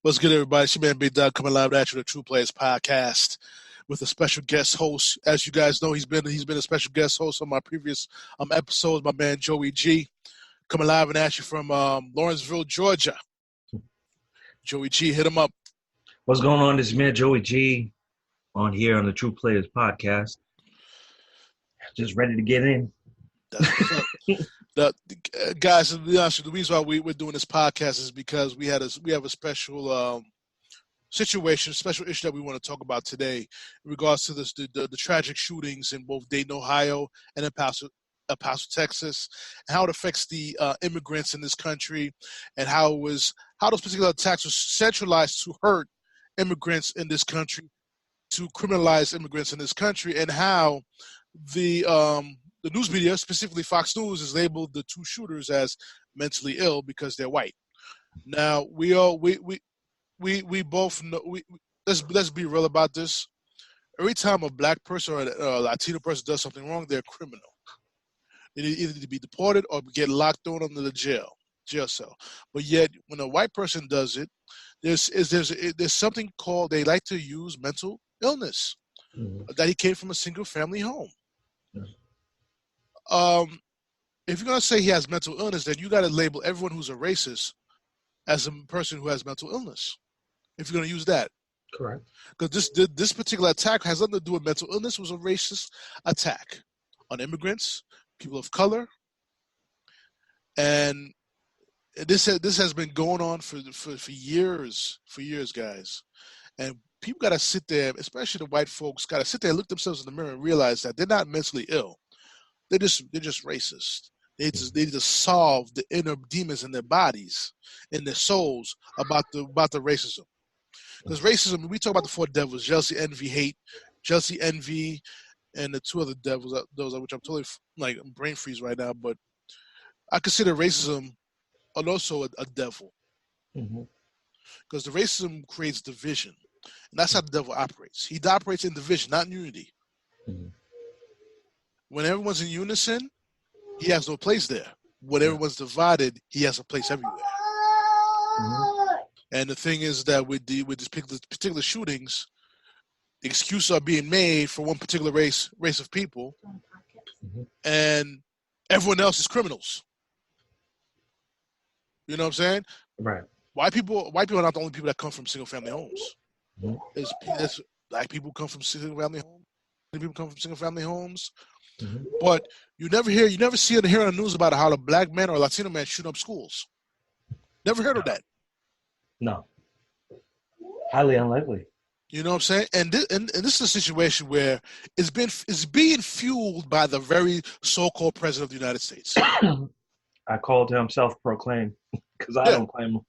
What's good, everybody? It's your man Big Doug coming live at you, the TruPlayaz podcast, with a special guest host. As you guys know, he's been a special guest host on my previous episodes. My man JoeyG coming live and at you from Lawrenceville, Georgia. JoeyG, hit him up. What's going on? This is man JoeyG on here on the TruPlayaz podcast. Just ready to get in. Guys, to be honest, the reason why we're doing this podcast is because we have a special situation, special issue that we want to talk about today in regards to the tragic shootings in both Dayton, Ohio, and in Paso, Texas, and how it affects the immigrants in this country, and how those particular attacks were centralized to hurt immigrants in this country, to criminalize immigrants in this country, and how the news media, specifically Fox News, has labeled the two shooters as mentally ill because they're white. Now we both know. Let's be real about this. Every time a black person or a Latino person does something wrong, they're a criminal. They need either to be deported or get locked down under the jail cell. But yet, when a white person does it, there's something called, they like to use mental illness, that he came from a single family home. If you're gonna say he has mental illness, then you got to label everyone who's a racist as a person who has mental illness. If you're gonna use that, correct? Because this particular attack has nothing to do with mental illness. It was a racist attack on immigrants, people of color, and this has been going on for years, guys. And people got to sit there, especially the white folks, got to sit there and look themselves in the mirror and realize that they're not mentally ill. They're just racist. They just solve the inner demons in their bodies, in their souls about the racism. Because racism, we talk about the four devils: jealousy, envy, hate. Jealousy, envy, and the two other devils, those which I'm totally like brain freeze right now. But I consider racism also a devil, because the racism creates division, and that's how the devil operates. He operates in division, not in unity. When everyone's in unison, he has no place there. When everyone's divided, he has a place everywhere. And the thing is that with these particular shootings, excuses are being made for one particular race of people, and everyone else is criminals. You know what I'm saying? Right. White people are not the only people that come from single family homes. There's black people come from single family homes. People come from single family homes. But you never see or hear on the news about how a black man or a Latino man shoot up schools. Never heard of that. No. Highly unlikely. You know what I'm saying? And this is a situation where it's being fueled by the very so-called president of the United States. I called him self-proclaimed because I don't claim him.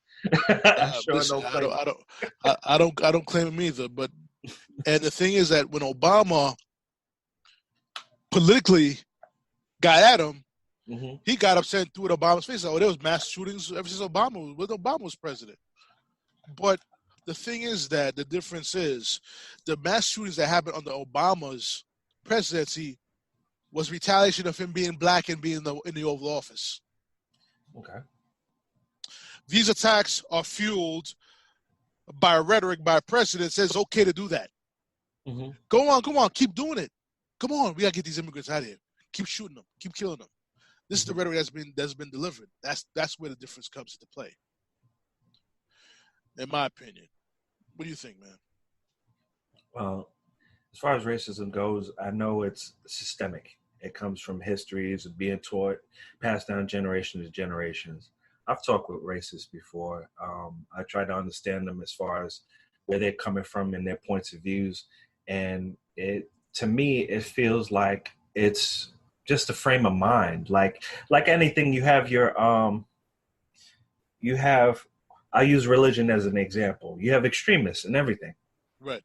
I don't claim him either. But and the thing is that when Obama politically got at him, he got upset and threw it at Obama's face. Oh, there was mass shootings ever since Obama was president. But the thing is that the difference is the mass shootings that happened under Obama's presidency was retaliation of him being black and being in the Oval Office. Okay. These attacks are fueled by rhetoric by a president that says it's okay to do that. Go on, keep doing it. Come on, we gotta get these immigrants out of here. Keep shooting them, keep killing them. This is the rhetoric that's been delivered. That's where the difference comes into play, in my opinion. What do you think, man? Well, as far as racism goes, I know it's systemic. It comes from histories of being taught, passed down generation to generations. I've talked with racists before. I try to understand them as far as where they're coming from and their points of views, and to me, it feels like it's just a frame of mind. Like anything, you have I use religion as an example. You have extremists and everything. Right.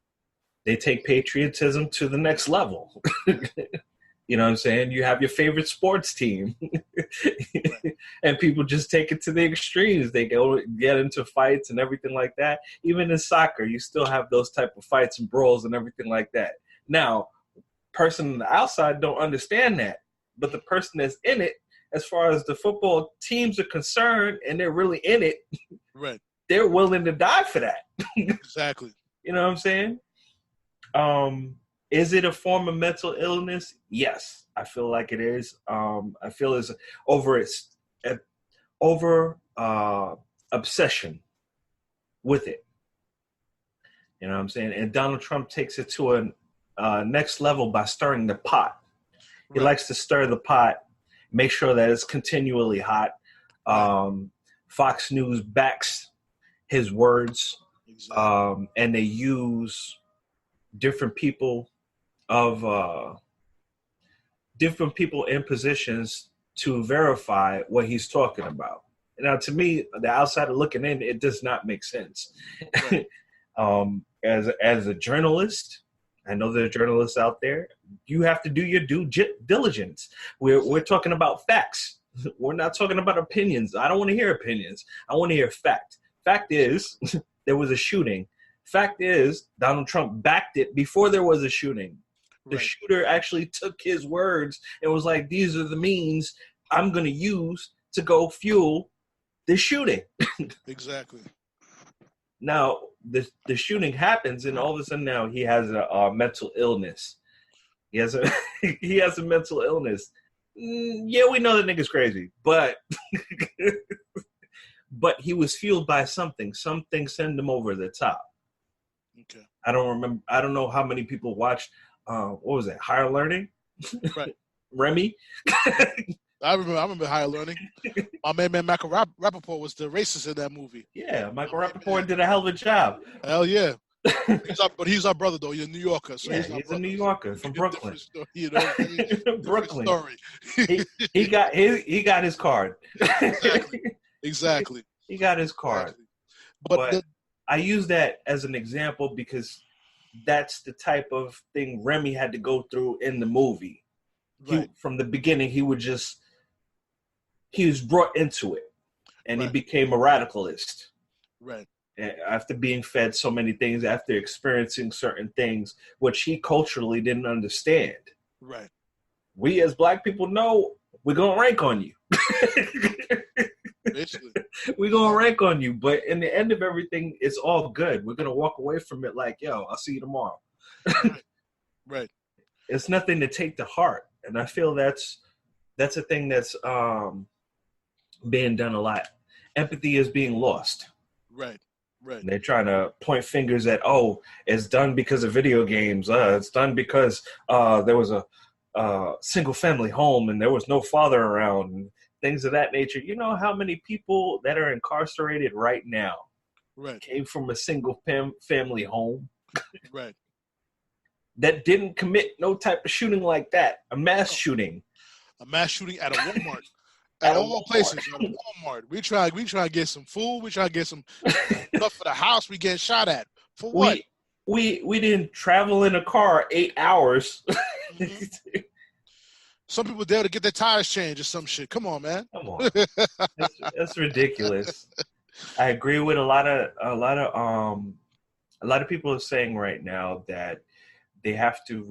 They take patriotism to the next level. You know what I'm saying? You have your favorite sports team. Right. And people just take it to the extremes. They get into fights and everything like that. Even in soccer, you still have those type of fights and brawls and everything like that. Now, person on the outside don't understand that. But the person that's in it, as far as the football teams are concerned, and they're really in it, right, they're willing to die for that. Exactly. You know what I'm saying? Is it a form of mental illness? Yes, I feel like it is. I feel it's over obsession with it. You know what I'm saying? And Donald Trump takes it to a next level by stirring the pot. He likes to stir the pot, make sure that it's continually hot. Fox News backs his words, and they use different people in positions to verify what he's talking about. Now, to me, the outsider looking in, it does not make sense. Right. As a journalist, I know there are journalists out there. You have to do your due diligence. We're talking about facts. We're not talking about opinions. I don't want to hear opinions. I want to hear fact. Fact is, there was a shooting. Fact is, Donald Trump backed it before there was a shooting. The shooter actually took his words and was like, these are the means I'm going to use to go fuel the shooting. Exactly. Now, the shooting happens, and all of a sudden now he has a mental illness. He has a mental illness. Yeah, we know that nigga's crazy, but but he was fueled by something. Something sent him over the top. Okay. I don't remember. I don't know how many people watched. What was it? Higher Learning. Right. Remy. I remember Higher Learning. My man Michael Rappaport was the racist in that movie. Yeah, Michael Rappaport did a hell of a job. Hell yeah. He's our brother, though. He's a New Yorker. So yeah, he's a New Yorker from Brooklyn. Story, you know, Brooklyn. Story. he got his card. Exactly. He got his card. Exactly. But I use that as an example because that's the type of thing Remy had to go through in the movie. Right. From the beginning, he was brought into it, and he became a radicalist. Right. After being fed so many things, after experiencing certain things, which he culturally didn't understand. Right. We as Black people know we're going to rank on you. Basically. We're going to rank on you. But in the end of everything, it's all good. We're going to walk away from it like, yo, I'll see you tomorrow. Right. It's nothing to take to heart. And I feel that's a thing that's being done a lot. Empathy is being lost. Right. And they're trying to point fingers at, it's done because of video games. It's done because there was a single family home and there was no father around and things of that nature. You know how many people that are incarcerated right now came from a single family home? Right. That didn't commit no type of shooting like that. A mass shooting. A mass shooting at a Walmart. At all places, at a Walmart. We try to get some food. We try to get some stuff for the house. We get shot at. For what? We didn't travel in a car 8 hours. Mm-hmm. Some people there to get their tires changed or some shit. Come on, man. Come on. That's ridiculous. I agree with a lot of people are saying right now that they have to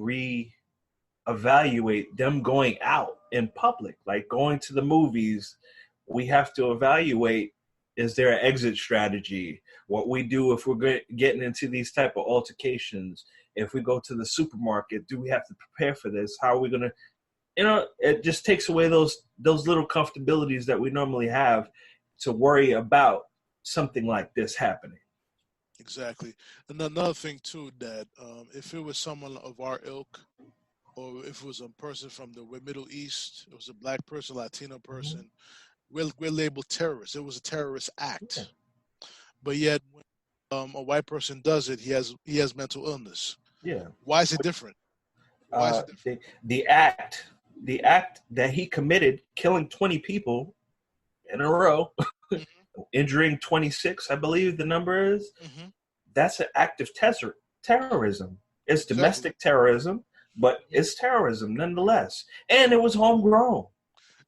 evaluate them going out in public, like going to the movies. We have to evaluate, is there an exit strategy? What we do if we're getting into these type of altercations? If we go to the supermarket, do we have to prepare for this? How are we going to, it just takes away those little comfortabilities that we normally have to worry about something like this happening. Exactly. And another thing too, that if it was someone of our ilk, or if it was a person from the Middle East, it was a Black person, Latino person, we're labeled terrorists. It was a terrorist act. Yeah. But yet, when a white person does it, he has mental illness. Yeah. Why is it different? The act that he committed, killing 20 people in a row, injuring 26, I believe the number is, that's an act of terrorism. It's domestic terrorism. But it's terrorism nonetheless. And it was homegrown.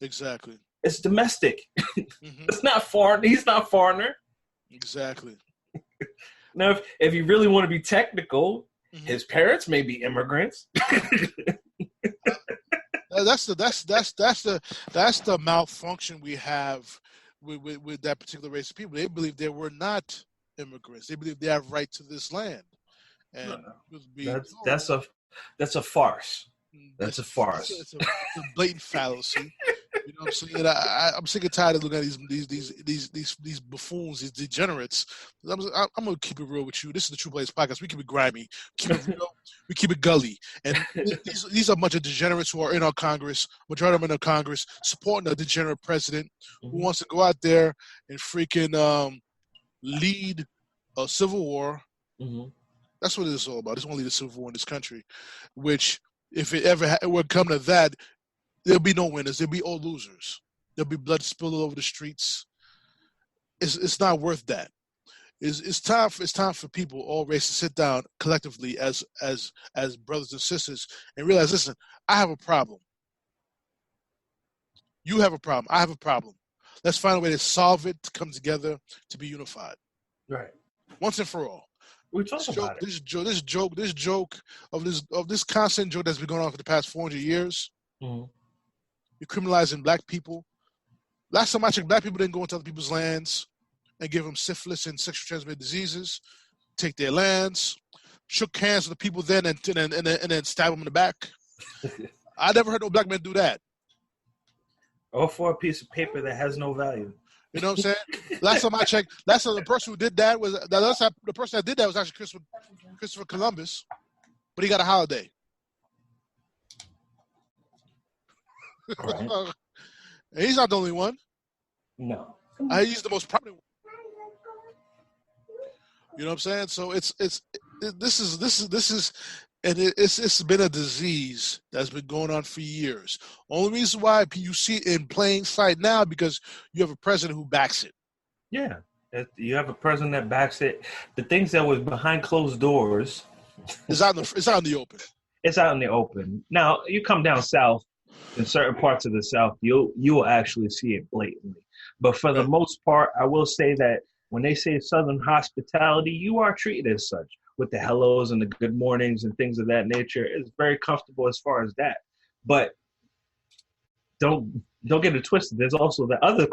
Exactly. It's domestic. It's not foreign. He's not foreigner. Exactly. Now, if you really want to be technical, his parents may be immigrants. That's the malfunction we have with that particular race of people. They believe they were not immigrants. They believe they have right to this land, No, and it was being that's told that's a farce. That's that's a it's a, farce. it's a, it's a blatant fallacy. You know what I'm saying? I'm sick and tired of looking at these buffoons, these degenerates. I'm gonna keep it real with you. This is the TruPlayaz podcast. We keep it grimy, keep it real, we keep it gully. And these are a bunch of degenerates who are in our Congress. Majority of them in our Congress supporting a degenerate president who wants to go out there and freaking lead a civil war. Mm-hmm. That's what it's all about. It's only the civil war in this country, which if it ever would come to that, there'll be no winners. There'll be all losers. There'll be blood spilled all over the streets. It's not worth that. It's time for people, all races, to sit down collectively as brothers and sisters and realize, listen, I have a problem. You have a problem. I have a problem. Let's find a way to solve it, to come together, to be unified. Right. Once and for all. We talk about it. This joke of this constant joke that's been going on for the past 400 years. Mm-hmm. You're criminalizing black people. Last time I checked, black people didn't go into other people's lands and give them syphilis and sexually transmitted diseases, take their lands, shook hands with the people then and then stab them in the back. I never heard no black man do that. Or for a piece of paper that has no value. You know what I'm saying? Last time I checked, the person who did that was the person that did that was actually Christopher Columbus, but he got a holiday. Right. And he's not the only one. No. He's the most prominent one. You know what I'm saying? So this is and it's been a disease that's been going on for years. Only reason why you see it in plain sight now because you have a president who backs it. Yeah, you have a president that backs it. The things that was behind closed doors, it's out in the open. It's out in the open. Now you come down south, in certain parts of the South, you'll actually see it blatantly. But for the most part, I will say that when they say Southern hospitality, you are treated as such with the hellos and the good mornings and things of that nature. It's very comfortable as far as that. But don't get it twisted. There's also the other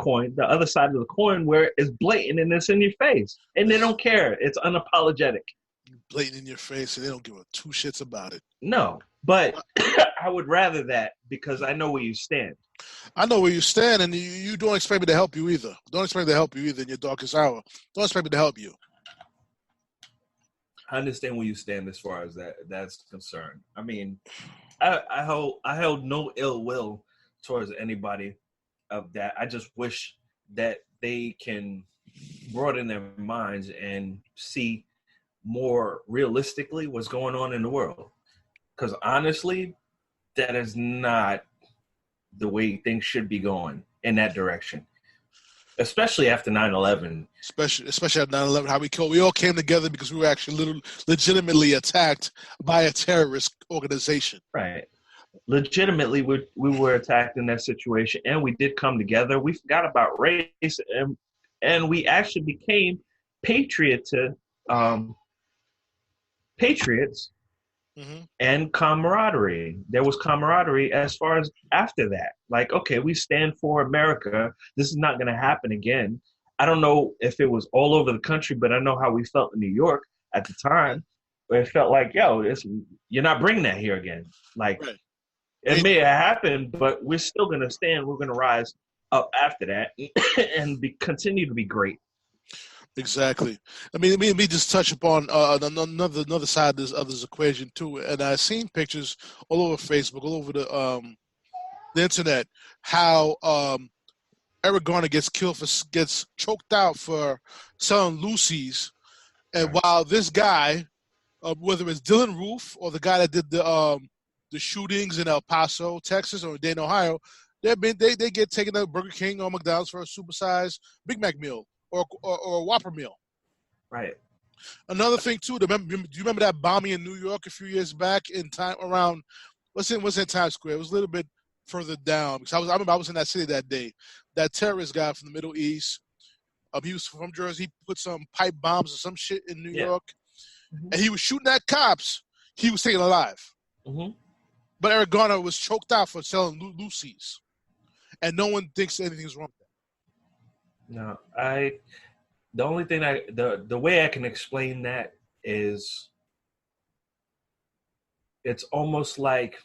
side of the coin where it's blatant and it's in your face. And they don't care. It's unapologetic. Blatant in your face and they don't give a two shits about it. No. But I would rather that because I know where you stand. I know where you stand, and you don't expect me to help you either. Don't expect me to help you either in your darkest hour. Don't expect me to help you. I understand where you stand as far as that's concerned. I mean, I held no ill will towards anybody of that. I just wish that they can broaden their minds and see more realistically what's going on in the world. Because honestly, that is not the way things should be going in that direction. Especially after 9/11. Especially after 9/11, how we all came together because we were actually legitimately attacked by a terrorist organization. Right. Legitimately, we were attacked in that situation, and we did come together. We forgot about race, and we actually became patriots. Mm-hmm. And camaraderie. There was camaraderie as far as after that. Like, okay, we stand for America. This is not going to happen again. I don't know if it was all over the country, but I know how we felt in New York at the time. Where it felt like, you're not bringing that here again. Like, right. It may have happened, but we're still going to stand. We're going to rise up after that and continue to be great. Exactly. I mean, let me just touch upon another side of this equation too. And I've seen pictures all over Facebook, all over the internet, how Eric Garner gets choked out for selling Lucy's, and while this guy, whether it's Dylan Roof or the guy that did the shootings in El Paso, Texas, or Dayton, Ohio, they get taken to Burger King or McDonald's for a supersized Big Mac meal. Or a Whopper meal. Right. Another thing too. Do you remember that bombing in New York a few years back in time around? What's in Times Square? It was a little bit further down because I remember I was in that city that day. That terrorist guy from the Middle East. He was from Jersey. He put some pipe bombs or some shit in New York, and he was shooting at cops. He was taken alive. Mm-hmm. But Eric Garner was choked out for selling Lucy's, and no one thinks anything's wrong with that. No, The only thing the way I can explain that is it's almost like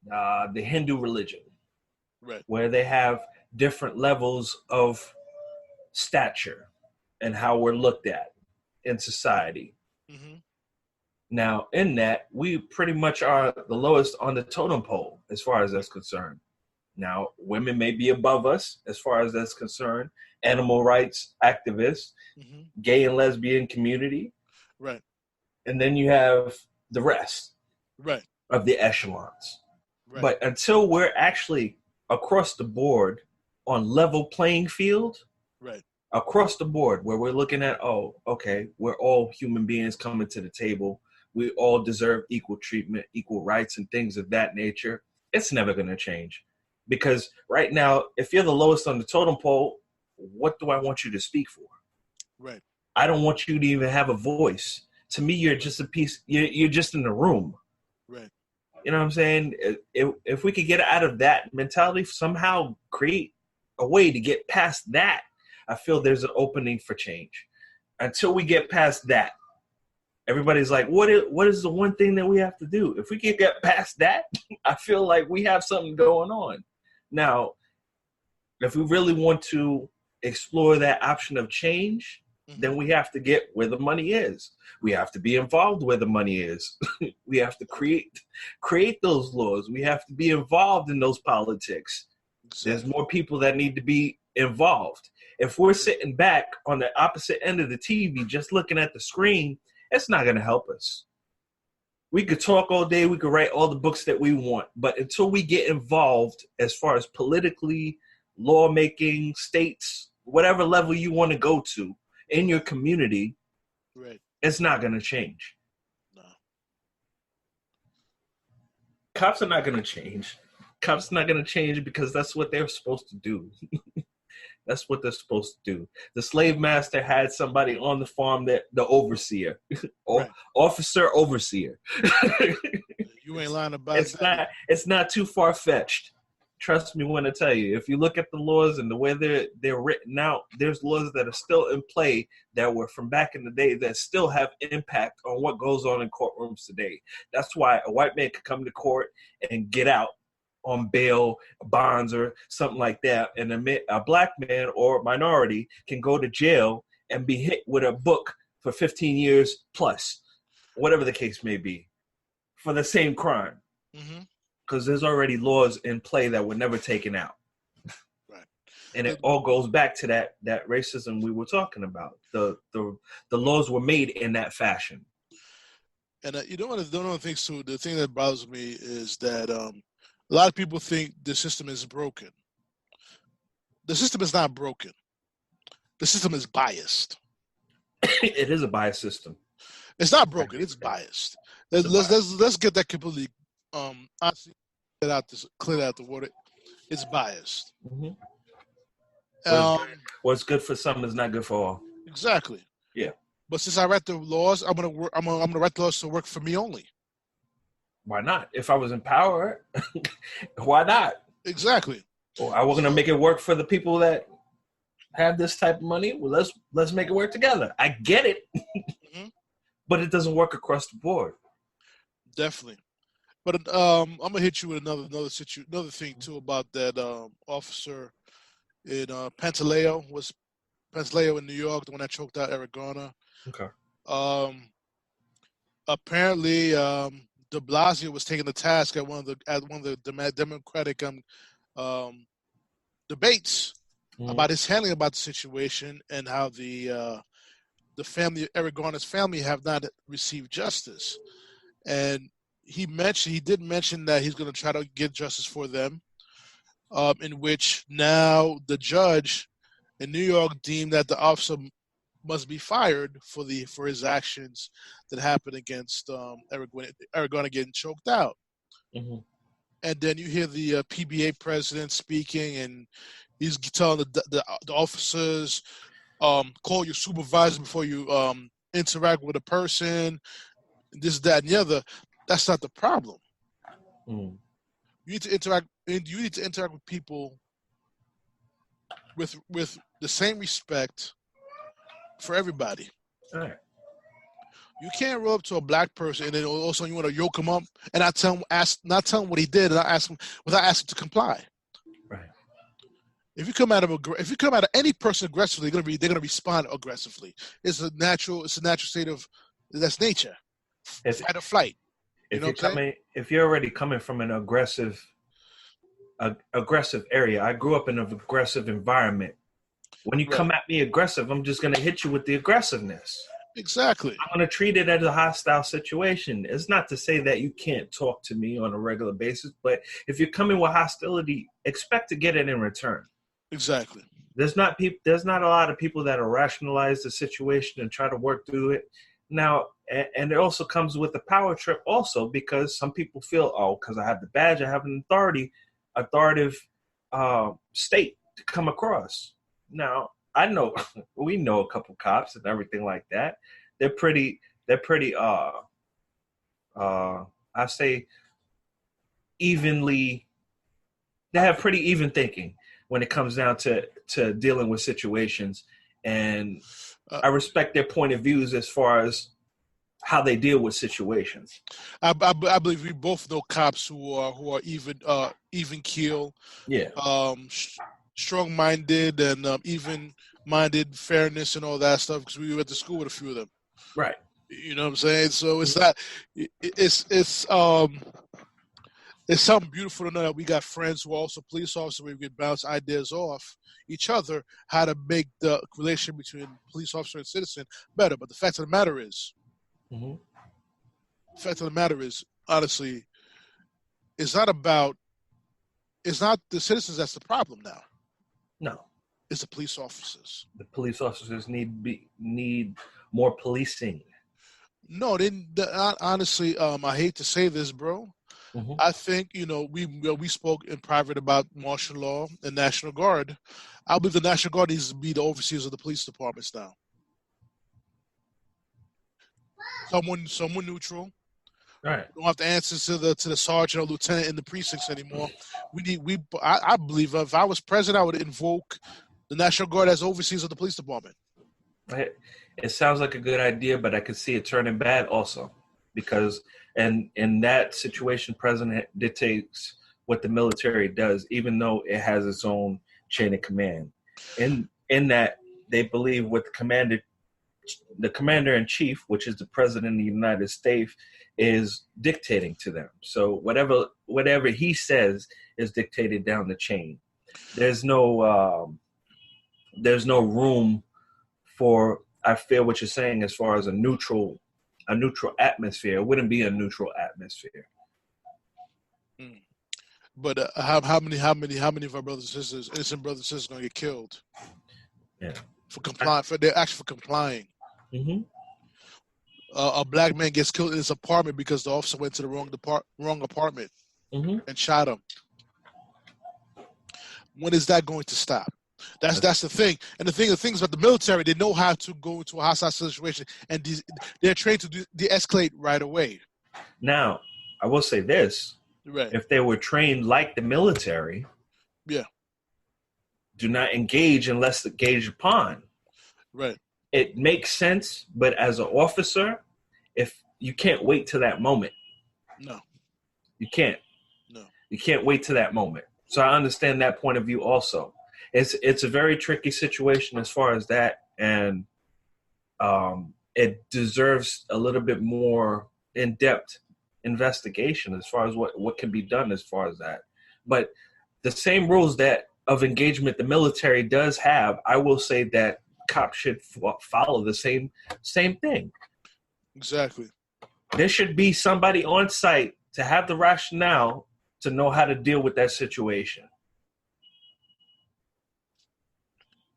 the Hindu religion, Right. where they have different levels of stature and how we're looked at in society. Mm-hmm. Now, in that, we pretty much are the lowest on the totem pole as far as Right. that's concerned. Now, women may be above us as far as that's concerned. Animal rights activists, Mm-hmm. gay and lesbian community, Right. and then you have the rest Right. of the echelons. Right. But until we're actually across the board on level playing field, Right. across the board, where we're looking at, oh, okay, we're all human beings coming to the table. We all deserve equal treatment, equal rights, and things of that nature. It's never going to change. Because right now, if you're the lowest on the totem pole, what do I want you to speak for? Right. I don't want you to even have a voice. To me, you're just a piece, you're just in the room. Right. You know what I'm saying? If we could get out of that mentality, somehow create a way to get past that, I feel there's an opening for change. Until we get past that, everybody's like, what is the one thing that we have to do? If we can get past that, I feel like we have something going on. Now, if we really want to explore that option of change, then we have to get where the money is. We have to be involved where the money is. We have to create those laws. We have to be involved in those politics. Exactly. There's more people that need to be involved. If we're sitting back on the opposite end of the TV, just looking at the screen, it's not going to help us. We could talk all day. We could write all the books that we want. But until we get involved as far as politically, lawmaking, states, whatever level you want to go to in your community, Right. it's not going to change. No. Cops are not going to change. Cops are not going to change because that's what they're supposed to do. That's what they're supposed to do. The slave master had somebody on the farm, that the overseer, Right. officer overseer. You ain't lying about that. It's not too far fetched. Trust me when I tell you. If you look at the laws and the way they're written out, there's laws that are still in play that were from back in the day that still have impact on what goes on in courtrooms today. That's why a white man could come to court and get out on bail, bonds, or something like that, and a black man or minority can go to jail and be hit with a book for 15 years plus, whatever the case may be, for the same crime. Because there's already laws in play that were never taken out. Right. And it all goes back to that racism we were talking about. The laws were made in that fashion. And you know what? One of the things too, the thing that bothers me is that a lot of people think the system is broken. The system is not broken. The system is biased. It is a biased system. It's not broken. It's biased. Let's get that completely honestly clear out the water. It's biased. Mm-hmm. What's good for some is not good for all. Exactly. Yeah. But since I write the laws, I'm gonna write the laws to work for me only. Why not? If I was in power, why not? Exactly. Well, I was gonna make it work for the people that have this type of money. Well, let's make it work together. I get it, but it doesn't work across the board. Definitely. But I'm gonna hit you with another thing too about that officer in Pantaleo in New York, the one that choked out Eric Garner. Okay. Apparently, De Blasio was taking the task at one of the Democratic debates about his handling about the situation and how the family, Eric Garner's family, have not received justice. And he did mention that he's going to try to get justice for them, in which now the judge in New York deemed that the officer must be fired for his actions that happened against Eric Garner getting choked out. Mm-hmm. And then you hear the PBA president speaking, and he's telling the officers, call your supervisor before you interact with a person, this, that, and the other. That's not the problem. You need to interact. You need to interact with people with the same respect for everybody. All right. You can't roll up to a black person and then also you want to yoke him up and not tell him what he did and not ask him without asking to comply. Right. If you come at any person aggressively, they're gonna respond aggressively. It's a natural state of that's nature. Fight or flight. If you're already coming from an aggressive area, I grew up in an aggressive environment. When you come at me aggressive, I'm just gonna hit you with the aggressiveness. Exactly. I'm going to treat it as a hostile situation. It's not to say that you can't talk to me on a regular basis, but if you're coming with hostility, expect to get it in return. Exactly. There's not a lot of people that rationalize the situation and try to work through it. Now, and it also comes with the power trip also, because some people feel, because I have the badge, I have an authoritative state to come across. Now, we know a couple cops and everything like that. They're pretty, I say evenly, they have pretty even thinking when it comes down to dealing with situations. And I respect their point of views as far as how they deal with situations. I believe we both know cops who are even keel. Yeah. Strong-minded and even-minded, fairness and all that stuff, because we went to school with a few of them. Right. You know what I'm saying? So it's not. It's something beautiful to know that we got friends who are also police officers where we can bounce ideas off each other how to make the relation between police officer and citizen better. But the fact of the matter is, honestly, it's not the citizens that's the problem now. No, it's the police officers. The police officers need more policing. No, honestly, I hate to say this, bro. I think we spoke in private about martial law and National Guard. I believe the National Guard needs to be the overseers of the police departments now. Someone neutral. Right. We don't have to answer to the sergeant or lieutenant in the precincts anymore. I believe if I was president, I would invoke the National Guard as overseers of the police department. It sounds like a good idea, but I could see it turning bad also, because in that situation, president dictates what the military does, even though it has its own chain of command. In that, they believe what the commander in chief, which is the president of the United States, is dictating to them. So whatever he says is dictated down the chain. There's no room for, I feel what you're saying, as far as a neutral atmosphere. It wouldn't be a neutral atmosphere. But how many of our brothers and sisters, innocent brothers and sisters, are going to get killed? Yeah. For complying. A black man gets killed in his apartment because the officer went to the wrong apartment and shot him. When is that going to stop? That's the thing. And the thing is about the military, they know how to go into a hostile situation, and they're trained to de-escalate right away. Now, I will say this. Right. If they were trained like the military, do not engage unless engaged upon. Right. It makes sense, but as an officer, if you can't wait to that moment. No. You can't. No. You can't wait to that moment. So I understand that point of view also. It's a very tricky situation as far as that, and it deserves a little bit more in-depth investigation as far as what can be done as far as that. But the same rules that of engagement the military does have, I will say that cops should follow the same thing. Exactly. There should be somebody on site to have the rationale to know how to deal with that situation.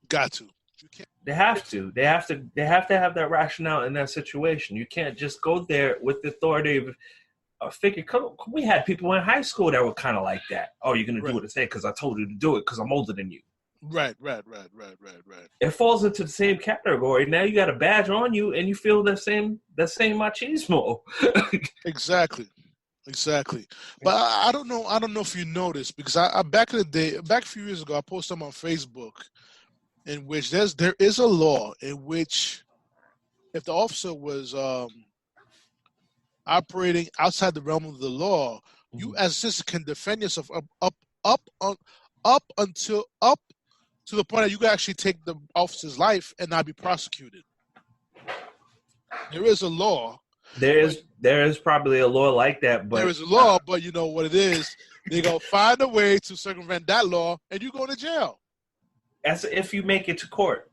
Got to. You can't. They have to. They have to have that rationale in that situation. You can't just go there with the authoritative figure. We had people in high school that were kind of like that. Oh, you're going to do what I say because I told you to do it because I'm older than you. Right. It falls into the same category. Now you got a badge on you and you feel that same machismo. Exactly. But I don't know if you noticed, because I back in the day, back a few years ago, I posted them on Facebook in which there is a law in which if the officer was operating outside the realm of the law, you as a citizen can defend yourself up to the point that you can actually take the officer's life and not be prosecuted. There is a law. There is probably a law like that, but there is a law, but you know what it is. They go find a way to circumvent that law, and you go to jail. That's if you make it to court.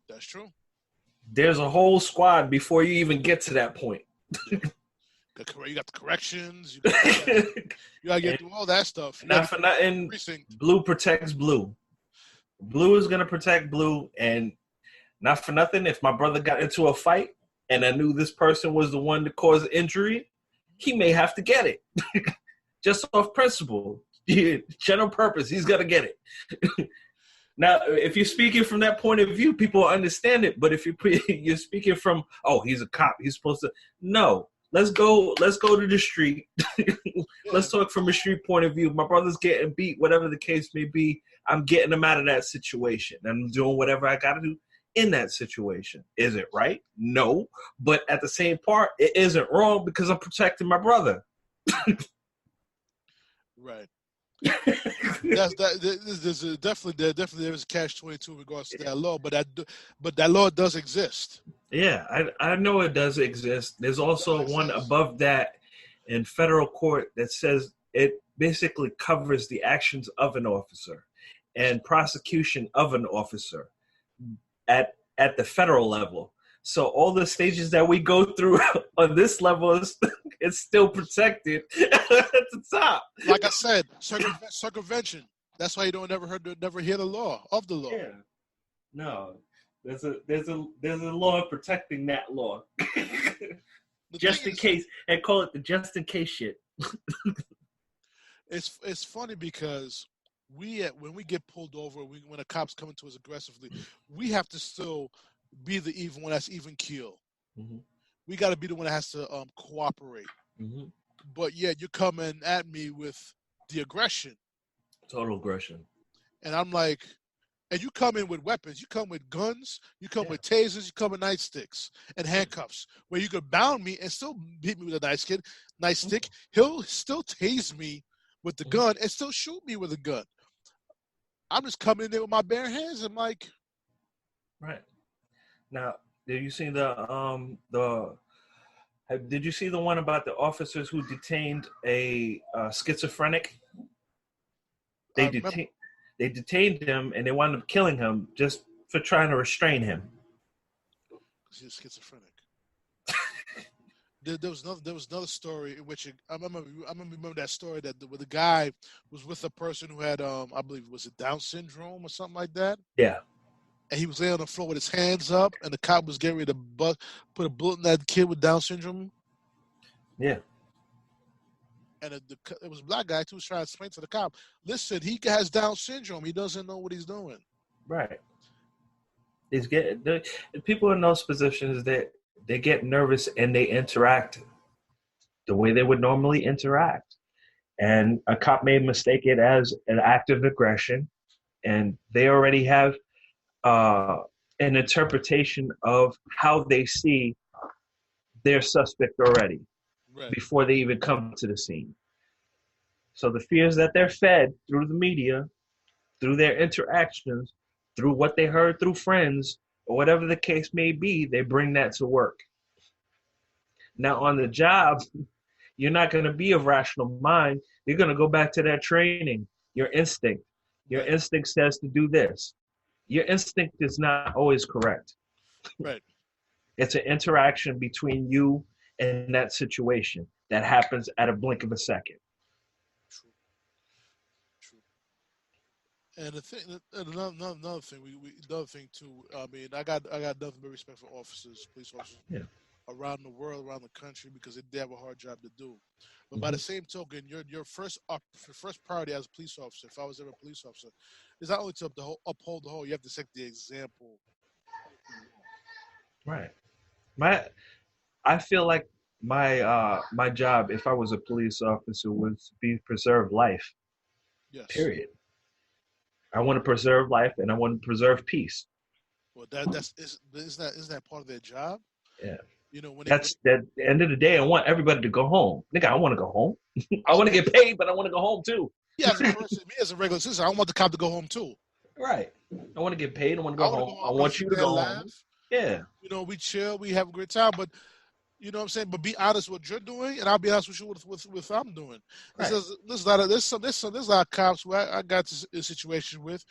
That's true. There's a whole squad before you even get to that point. You got the corrections. You gotta get through all that stuff. Not for nothing, blue protects blue. Blue is gonna protect blue, and not for nothing, if my brother got into a fight and I knew this person was the one to cause injury, he may have to get it. Just off principle. General purpose, he's got to get it. Now, if you're speaking from that point of view, people understand it. But if you're speaking from, oh, he's a cop, he's supposed to. No, let's go to the street. Let's talk from a street point of view. My brother's getting beat, whatever the case may be. I'm getting him out of that situation. I'm doing whatever I got to do in that situation. Is it right? No. But at the same part, it isn't wrong because I'm protecting my brother. Right. There's definitely there is a catch-22 in regards to that law, but that law does exist. Yeah, I know it does exist. There's also one above that in federal court that says it basically covers the actions of an officer and prosecution of an officer at the federal level. So all the stages that we go through on this level it's still protected at the top. Like I said, circumvention. That's why you don't never hear the law of the law. Yeah. No. There's a law protecting that law. Just in case, and call it the just in case shit. It's funny because when we get pulled over, when a cop's coming to us aggressively, we have to still be the even one that's even keel. Mm-hmm. We got to be the one that has to cooperate. Mm-hmm. But yeah, you're coming at me with the aggression. Total aggression. And I'm like, and you come in with weapons. You come with guns. You come with tasers. You come with nightsticks and handcuffs, where you could bound me and still beat me with a nightstick. He'll still tase me with the gun and still shoot me with a gun. I'm just coming in there with my bare hands. I'm like, right. Now, did you see did you see the one about the officers who detained a schizophrenic? They detained him and they wound up killing him just for trying to restrain him. Because he was schizophrenic. There was another story in which I remember that story where the guy was with a person who had I believe was it Down syndrome or something like that. Yeah. And he was laying on the floor with his hands up, and the cop was getting ready to put a bullet in that kid with Down syndrome. Yeah. And it was a black guy, too, was trying to explain to the cop, listen, he has Down syndrome. He doesn't know what he's doing. Right. People in those positions, they get nervous and they interact the way they would normally interact. And a cop may mistake it as an act of aggression, and they already have an interpretation of how they see their suspect already before they even come to the scene. So the fears that they're fed through the media, through their interactions, through what they heard through friends, or whatever the case may be, they bring that to work. Now on the job, you're not going to be of rational mind. You're going to go back to that training, your instinct. Your instinct says to do this. Your instinct is not always correct. Right. It's an interaction between you and that situation that happens at a blink of a second. True. And another thing too. I mean, I got nothing but respect for police officers, around the world, around the country, because they have a hard job to do. But by the same token, your first priority as a police officer, if I was ever a police officer, is not only to uphold the whole. You have to set the example. Right. I feel like my job, if I was a police officer, would be preserve life. Yes. Period. I want to preserve life and I want to preserve peace. Well, isn't that part of their job? Yeah. You know, That's at the end of the day, I want everybody to go home. Nigga, I want to go home. I want to get paid, but I want to go home too. yeah, as a person, me as a regular citizen, I want the cop to go home too. Right. I want to get paid. I want to I go want to home. go I home. want you to go home. Yeah. You know, we chill, we have a great time, but you know what I'm saying? But be honest with what you're doing, and I'll be honest with you with what I'm doing. Right. There's a lot of cops who I got this situation with.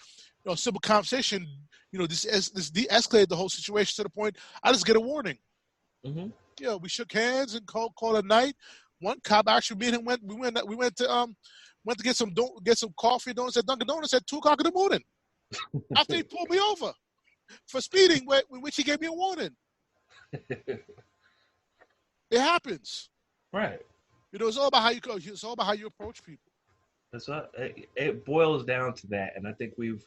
You know, simple conversation. You know, this de-escalated the whole situation to the point I just get a warning. Mm-hmm. Yeah, we shook hands and called a night. One cop actually, me and him went to get some coffee and donuts at Dunkin' Donuts at 2:00 in the morning. After he pulled me over for speeding, which he gave me a warning. It happens. Right. You know, it's all about how you go. It's all about how you approach people. It boils down to that, and I think we've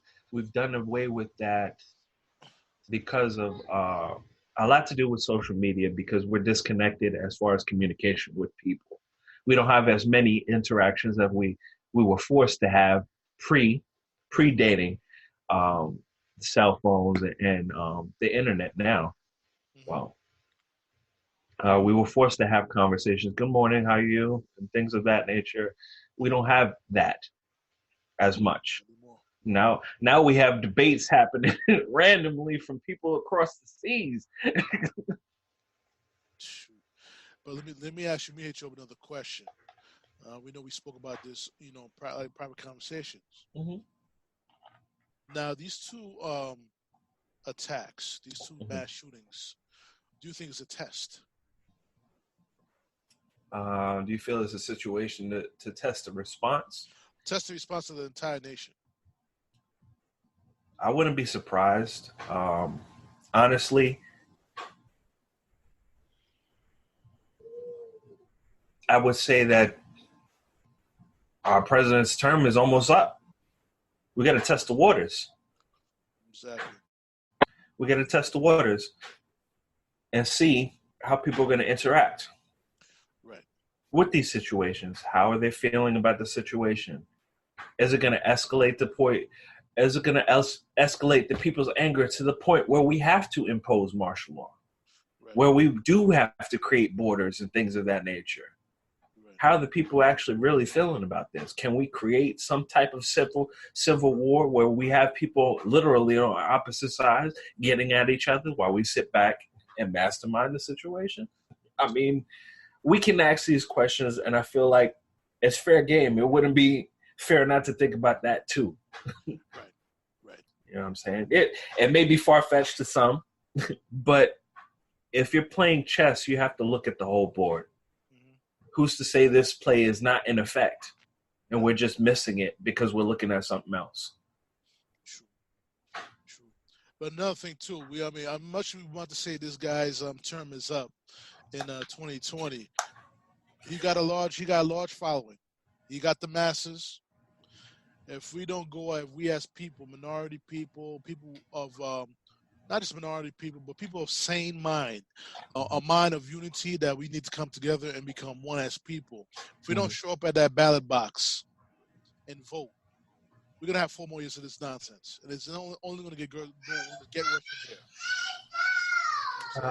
done away with that because of a lot to do with social media, because we're disconnected as far as communication with people. We don't have as many interactions that we were forced to have pre-dating cell phones and the internet now. Mm-hmm. Wow. We were forced to have conversations. Good morning, how are you? And things of that nature. We don't have that as much. Now we have debates happening randomly from people across the seas. But let me ask you, me hit you up another question. We know we spoke about this, you know, private conversations. Mm-hmm. Now, these two attacks, these two mass shootings, do you think it's a test? Do you feel it's a situation to test the response? Test the response of the entire nation. I wouldn't be surprised. Honestly, I would say that our president's term is almost up. We got to test the waters. Exactly. We got to test the waters and see how people are going to interact. Right. With these situations. How are they feeling about the situation? Is it going to escalate the point? Is it going to escalate the people's anger to the point where we have to impose martial law? Right. Where we do have to create borders and things of that nature? Right. How are the people actually really feeling about this? Can we create some type of civil war where we have people literally on opposite sides getting at each other while we sit back and mastermind the situation? I mean, we can ask these questions, and I feel like it's fair game. It wouldn't be fair not to think about that too. Right. You know what I'm saying? It may be far-fetched to some, but if you're playing chess, you have to look at the whole board. Mm-hmm. Who's to say this play is not in effect, and we're just missing it because we're looking at something else? True. But another thing too, much we want to say this guy's term is up in 2020. He got a large following. He got the masses. If we don't go, if we as people, minority people, people of not just minority people, but people of sane mind, a mind of unity, that we need to come together and become one as people. If we don't show up at that ballot box and vote, we're gonna have 4 more years of this nonsense, and it's only going to get worse from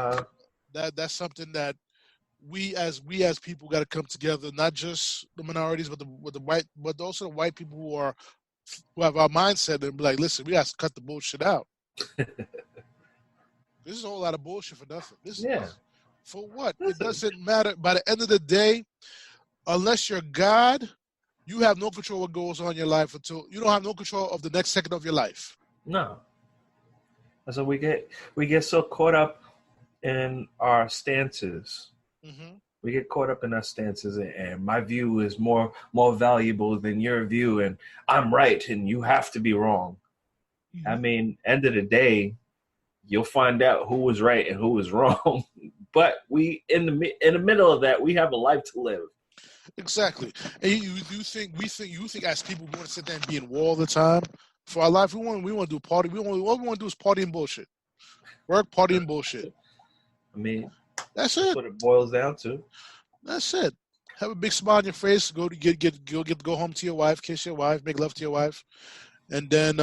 there. That's something that we as people got to come together, not just the minorities, but the white, but also the white people who have our mindset and be like, listen, we got to cut the bullshit out. This is a whole lot of bullshit for nothing. This for what? It doesn't matter. By the end of the day, unless you're God, you have no control what goes on in your life until you don't have no control of the next second of your life. No. So we get so caught up in our stances. Mm-hmm. We get caught up in our stances, and my view is more valuable than your view, and I'm right, and you have to be wrong. Mm-hmm. I mean, end of the day, you'll find out who was right and who was wrong. But we in the middle of that, we have a life to live. Exactly. And you think as people we want to sit there and be in war all the time for our life? We want to do party. What we want to do is party and bullshit. Work, party, and bullshit. I mean, that's it. That's what it boils down to. That's it. Have a big smile on your face. Go home to your wife, kiss your wife, make love to your wife, and then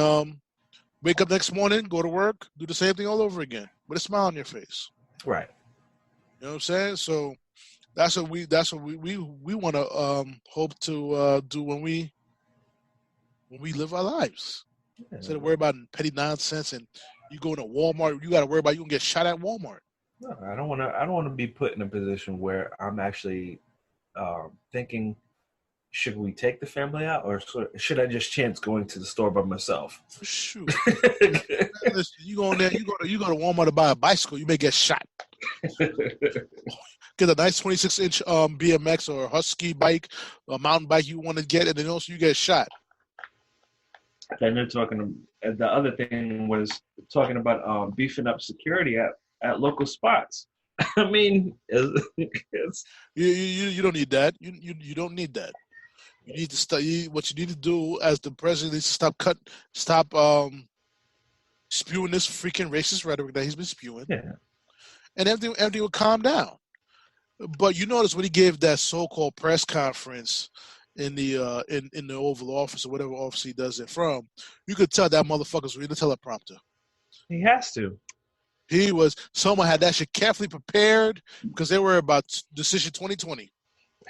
wake up next morning, go to work, do the same thing all over again with a smile on your face. Right. You know what I'm saying? So that's what we want to hope to do when we live our lives. Yeah. Instead of worry about petty nonsense and you go to Walmart, you got to worry about you can get shot at Walmart. No, I don't want to be put in a position where I'm actually thinking, should we take the family out, or should I just chance going to the store by myself? Shoot, listen, you go in there, you go to Walmart to buy a bicycle, you may get shot. Get a nice 26-inch BMX or Husky bike, a mountain bike you want to get, and then also you get shot. And they're talking. The other thing was talking about beefing up security at local spots. I mean, it's you don't need that. You don't need that. You need to what you need to do as the president needs to stop spewing this freaking racist rhetoric that he's been spewing, and everything will calm down. But you notice when he gave that so-called press conference in the Oval Office or whatever office he does it from, you could tell that motherfucker's reading the teleprompter. He has to. Someone had that shit carefully prepared because they were about decision 2020.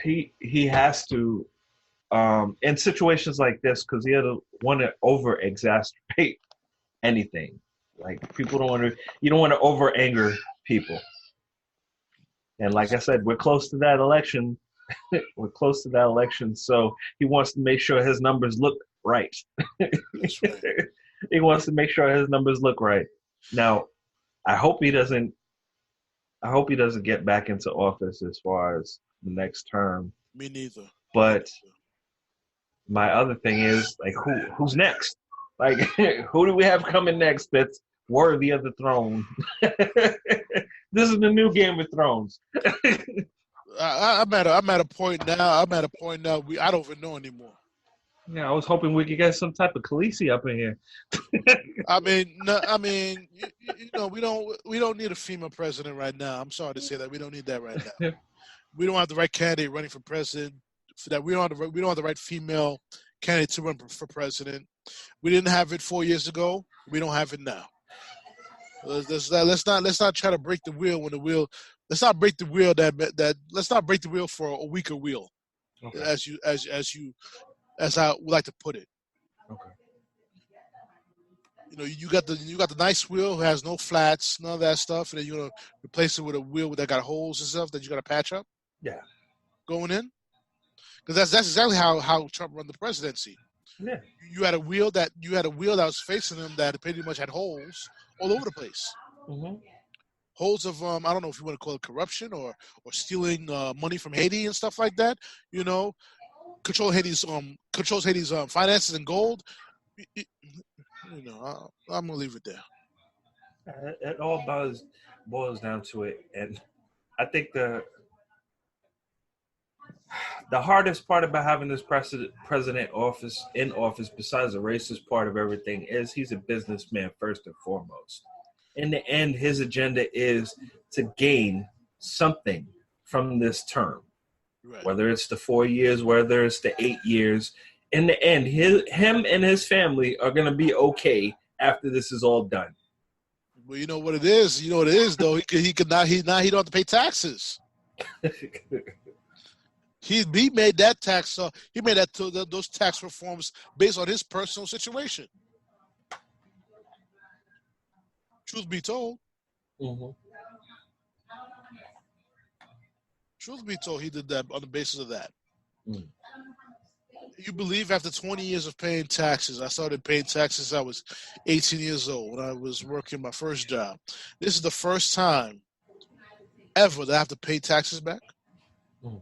He has to, in situations like this, because he doesn't want to over exacerbate anything. Like you don't want to over anger people. And like I said, we're close to that election. So he wants to make sure his numbers look right. That's right. He wants to make sure his numbers look right. Now, I hope he doesn't get back into office as far as the next term. Me neither. But my other thing is, like, who's next? Like, who do we have coming next that's worthy of the throne? This is the new Game of Thrones. I'm at a point now. I don't even know anymore. Yeah, I was hoping we could get some type of Khaleesi up in here. We don't need a female president right now. I'm sorry to say that we don't need that right now. We don't have the right candidate running for president. For that, we don't have the right female candidate to run for president. We didn't have it 4 years ago. We don't have it now. Let's not try to break the wheel when the wheel. Let's not break the wheel let's not break the wheel for a weaker wheel, okay. as I would like to put it. Okay. You know, you got the nice wheel, has no flats, none of that stuff, and then you're gonna replace it with a wheel that got holes and stuff that you gotta patch up. Yeah. Going in, because that's exactly how Trump run the presidency. Yeah. You had a wheel that was facing him that pretty much had holes all over the place. Mm-hmm. Holes of I don't know if you want to call it corruption or stealing money from Haiti and stuff like that. You know, controls Haiti's finances and gold. You know, I'm gonna leave it there. It all boils down to it, and I think the hardest part about having this president in office, besides the racist part of everything, is he's a businessman first and foremost. In the end, his agenda is to gain something from this term, right. Whether it's the 4 years, whether it's the 8 years. In the end, him and his family are going to be okay after this is all done. Well, you know what it is. Though. He don't have to pay taxes. He made that tax. He made those tax reforms based on his personal situation. Truth be told. Mm-hmm. Truth be told, he did that on the basis of that. Mm. You believe after 20 years of paying taxes, I started paying taxes I was 18 years old when I was working my first job. This is the first time ever that I have to pay taxes back. Mm.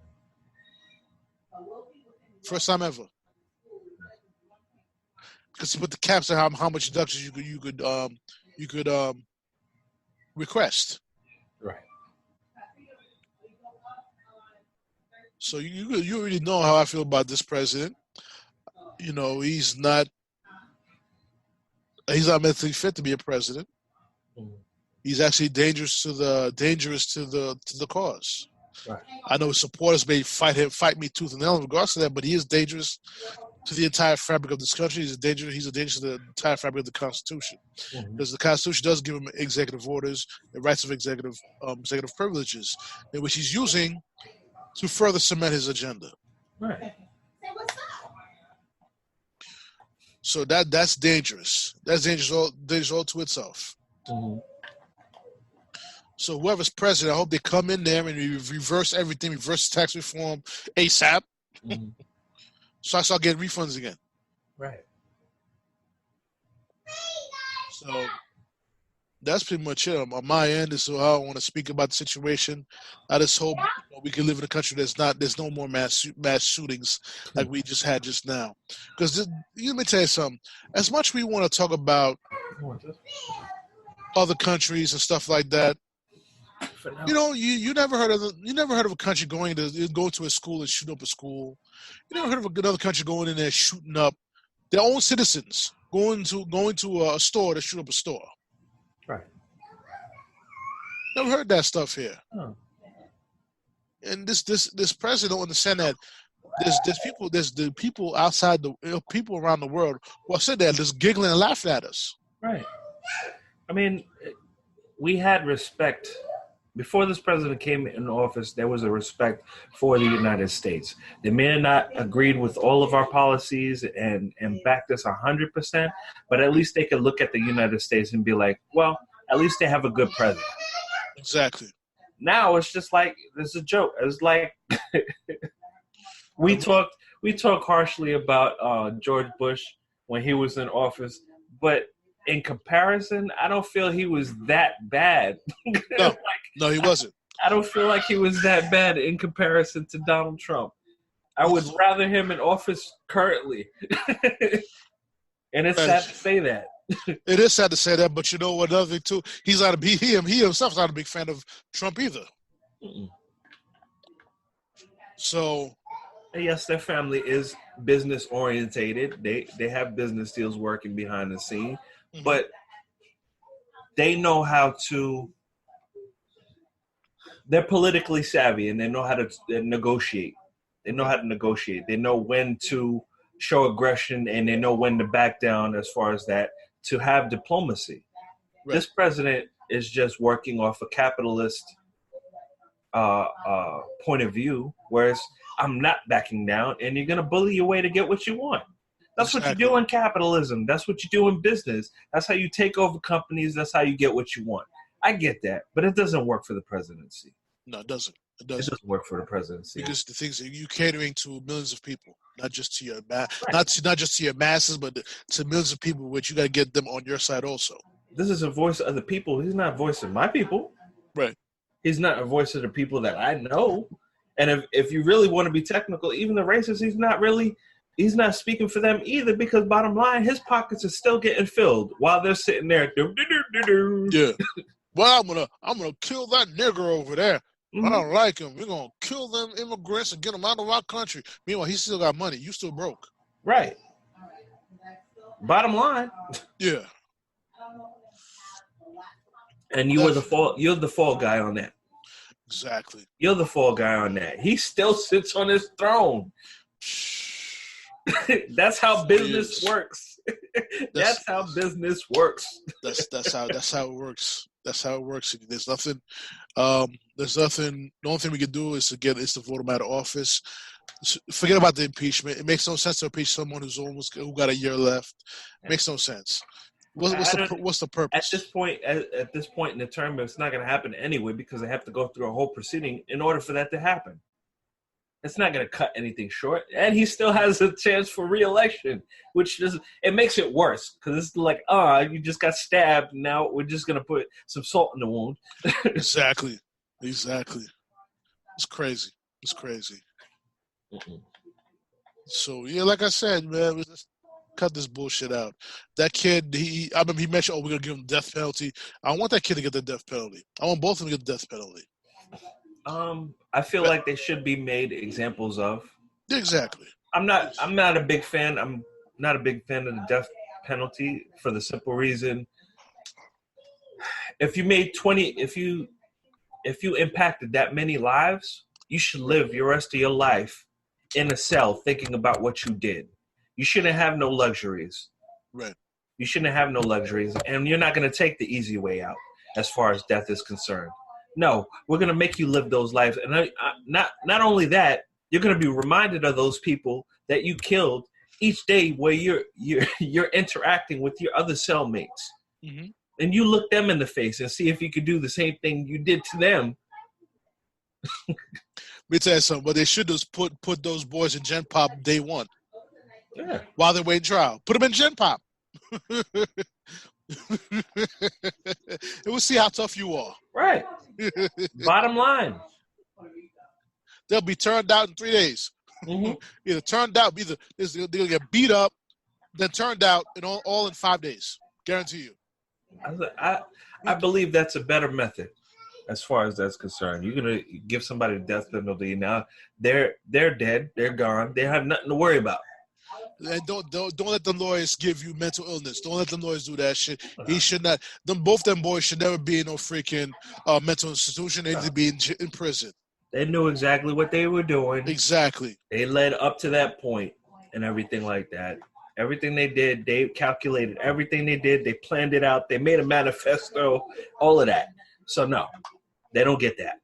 First time ever. Because you put the caps on how much deductions you could request. Right. So you already know how I feel about this president. You know, he's not mentally fit to be a president. Mm. He's actually dangerous to the cause. Right. I know his supporters may fight me tooth and nail in regards to that, but he is dangerous to the entire fabric of this country. He's a danger. He's a danger to the entire fabric of the Constitution, because the Constitution does give him executive orders and rights of executive privileges, in which he's using to further cement his agenda. Right. So that's dangerous. That's dangerous all to itself. So whoever's president, I hope they come in there and reverse everything, reverse tax reform ASAP. So I start getting refunds again. Right. So that's pretty much it on my end. Is how I want to speak about the situation. I just hope we can live in a country there's no more mass shootings like we just had just now. Because let me tell you something. As much we want to talk about other countries and stuff like that, you never heard of a country going to a school and shoot up a school. You never heard of another country going in there shooting up their own citizens, going to a store to shoot up a store. Right. Never heard that stuff here. Oh. And this president don't understand that there's the people outside people around the world who are sitting there just giggling and laughing at us. Right. I mean, we had respect. Before this president came in office, there was a respect for the United States. They may have not agreed with all of our policies and backed us 100%, but at least they could look at the United States and be like, well, at least they have a good president. Exactly. Now it's just like, this is a joke. It's like we talk harshly about George Bush when he was in office, but in comparison, I don't feel he was that bad. No, he wasn't. I don't feel like he was that bad in comparison to Donald Trump. I would rather him in office currently. And it's sad to say that. It is sad to say that, but you know what? Another thing too, he himself's not a big fan of Trump either. So, yes, their family is business orientated. They have business deals working behind the scene, but they know how to. They're politically savvy and they know how to negotiate. They know how to negotiate. They know when to show aggression and they know when to back down as far as that, to have diplomacy. Right. This president is just working off a capitalist point of view, whereas I'm not backing down and you're going to bully your way to get what you want. That's what you do in capitalism. That's what you do in business. That's how you take over companies. That's how you get what you want. I get that, but it doesn't work for the presidency. No, it doesn't. It doesn't work for the presidency because the things that you catering to millions of people, not just to your not just to your masses, but to millions of people, which you got to get them on your side also. This is a voice of the people. He's not a voice of my people. Right. He's not a voice of the people that I know. And if you really want to be technical, even the racists, he's not speaking for them either, because bottom line, his pockets are still getting filled while they're sitting there. Yeah. Well, I'm gonna kill that nigger over there. I don't like him. We're gonna kill them immigrants and get them out of our country. Meanwhile, he still got money. You still broke. Right. Bottom line. Yeah. And you're the fall guy on that. Exactly. You're the fall guy on that. He still sits on his throne. That's how business works. That's how business works. That's how it works. That's how it works. There's nothing. The only thing we can do is to vote him out of office. Forget about the impeachment. It makes no sense to impeach someone who got a year left. It makes no sense. What's the purpose? At this point in the term, it's not going to happen anyway, because they have to go through a whole proceeding in order for that to happen. It's not going to cut anything short, and he still has a chance for re-election, which makes it worse, because it's like, you just got stabbed. Now we're just going to put some salt in the wound. Exactly. It's crazy. So yeah, like I said, man, let's cut this bullshit out. That kid, he mentioned, we're gonna give him the death penalty. I want that kid to get the death penalty. I want both of them to get the death penalty. I feel like they should be made examples of. Exactly. I'm not a big fan. I'm not a big fan of the death penalty for the simple reason: if you impacted that many lives, you should live your rest of your life in a cell thinking about what you did. You shouldn't have no luxuries. Right. You shouldn't have no luxuries, and you're not going to take the easy way out as far as death is concerned. No, we're going to make you live those lives, and not only that, you're going to be reminded of those people that you killed each day, where you're interacting with your other cellmates, Mm-hmm. and you look them in the face and see if you could do the same thing you did to them. Let me tell you something. What they should do is put those boys in Gen Pop day one. Yeah. While they're waiting trial. Put them in Gen Pop. And we'll see how tough you are. Right. Bottom line. They'll be turned out in 3 days. Mm-hmm. Either turned out, they're going to get beat up, then turned out, and all in 5 days. Guarantee you. I believe that's a better method as far as that's concerned. You're going to give somebody the death penalty. Now they're dead. They're gone. They have nothing to worry about. And don't let them lawyers give you mental illness. Don't let them lawyers do that shit. He should not. Both them boys should never be in no freaking mental institution. They need to be in prison. They knew exactly what they were doing. Exactly. They led up to that point and everything like that. Everything they did, they calculated everything they did. They planned it out. They made a manifesto, all of that. So, no, they don't get that.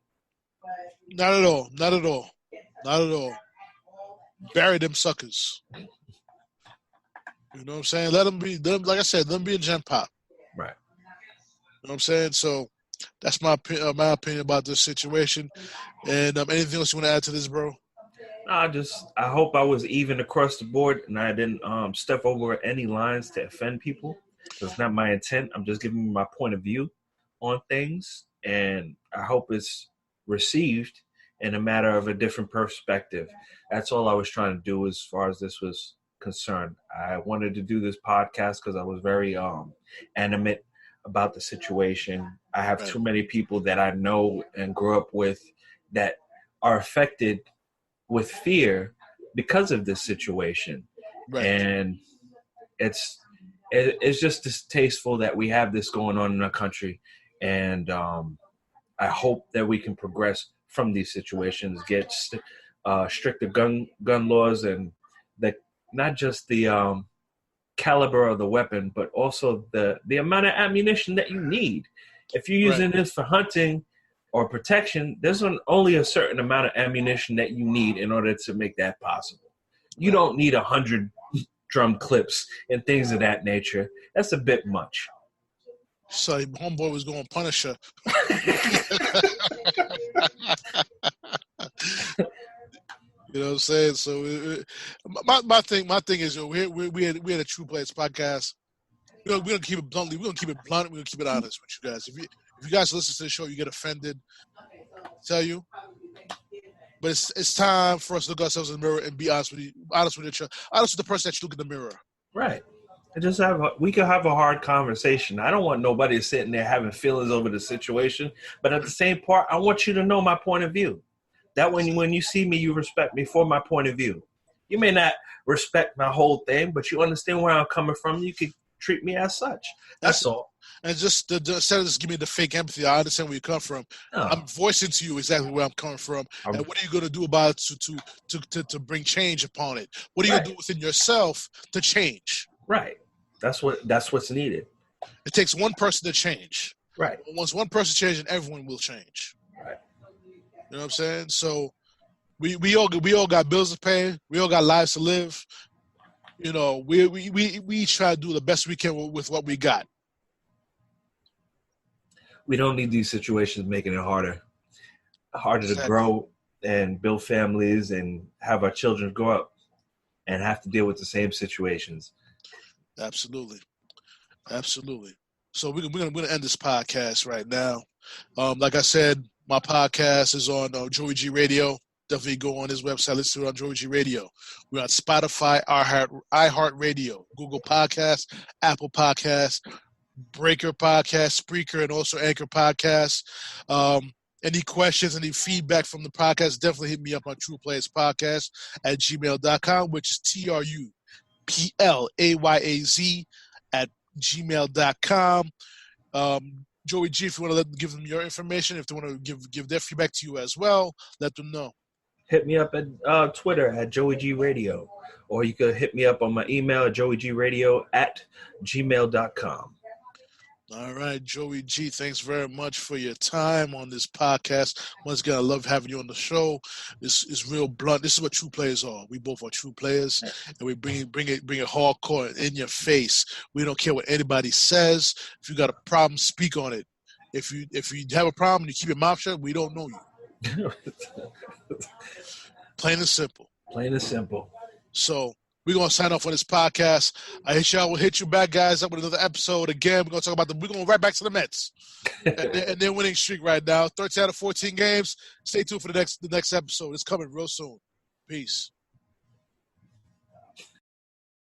Not at all. Not at all. Not at all. Bury them suckers. You know what I'm saying? Let them be, like I said, let them be in Gen Pop. Right. You know what I'm saying? So that's my opinion about this situation. And anything else you want to add to this, bro? I hope I was even across the board and I didn't step over any lines to offend people. That's not my intent. I'm just giving my point of view on things, and I hope it's received in a matter of a different perspective. That's all I was trying to do as far as this was concerned. I wanted to do this podcast because I was very animate about the situation. I have too many people that I know and grew up with that are affected with fear because of this situation. Right. And it's just distasteful that we have this going on in our country. And I hope that we can progress from these situations, get stricter gun laws, and not just the caliber of the weapon, but also the amount of ammunition that you need. If you're using this for hunting or protection, there's only a certain amount of ammunition that you need in order to make that possible. You don't need 100 drum clips and things of that nature. That's a bit much. So homeboy was going to punish her. You know what I'm saying? So my thing is, we had a TruPlayaz podcast. We're gonna keep it bluntly. We're gonna keep it blunt. We're gonna keep it honest with you guys. If you guys listen to the show, you get offended. I tell you. But it's time for us to look ourselves in the mirror and be honest with each other. Honest with the person that you look in the mirror. Right. And we can have a hard conversation. I don't want nobody sitting there having feelings over the situation. But at the same part, I want you to know my point of view. That when you see me, you respect me for my point of view. You may not respect my whole thing, but you understand where I'm coming from. You can treat me as such. That's all. And just instead of just giving me the fake empathy, I understand where you come from. No. I'm voicing to you exactly where I'm coming from, and what are you going to do about it to bring change upon it? What are you going to do within yourself to change? Right. That's what's needed. It takes one person to change. Right. Once one person changes, everyone will change. Right. You know what I'm saying? So we all got bills to pay. We all got lives to live. You know, we each try to do the best we can with what we got. We don't need these situations making it harder to grow and build families and have our children grow up and have to deal with the same situations. Absolutely. So we're gonna end this podcast right now. Like I said, my podcast is on JoeyG Radio. Definitely go on his website. Listen to it on JoeyG Radio. We're on Spotify, iHeartRadio, Google Podcasts, Apple Podcasts, Breaker Podcast, Spreaker, and also Anchor Podcast. Any questions, any feedback from the podcast, definitely hit me up on TruPlayaz Podcast at gmail.com, which is TruPlayaz at gmail.com. JoeyG, if you want to give them your information, if they want to give their feedback to you as well, let them know. hit me up at Twitter at JoeyG Radio, or you could hit me up on my email at joeygradio@gmail.com. All right, Joey G, thanks very much for your time on this podcast. Once again, I love having you on the show. This is real blunt. This is what true players are. We both are true players, and we bring it hardcore in your face. We don't care what anybody says. If you got a problem, speak on it. If you have a problem and you keep your mouth shut, we don't know you. Plain and simple. Plain and simple. So we're going to sign off on this podcast. We'll hit you back, guys, up with another episode. Again, we're going to talk about we're going right back to the Mets. and they're winning streak right now. 13 out of 14 games. Stay tuned for the next episode. It's coming real soon. Peace.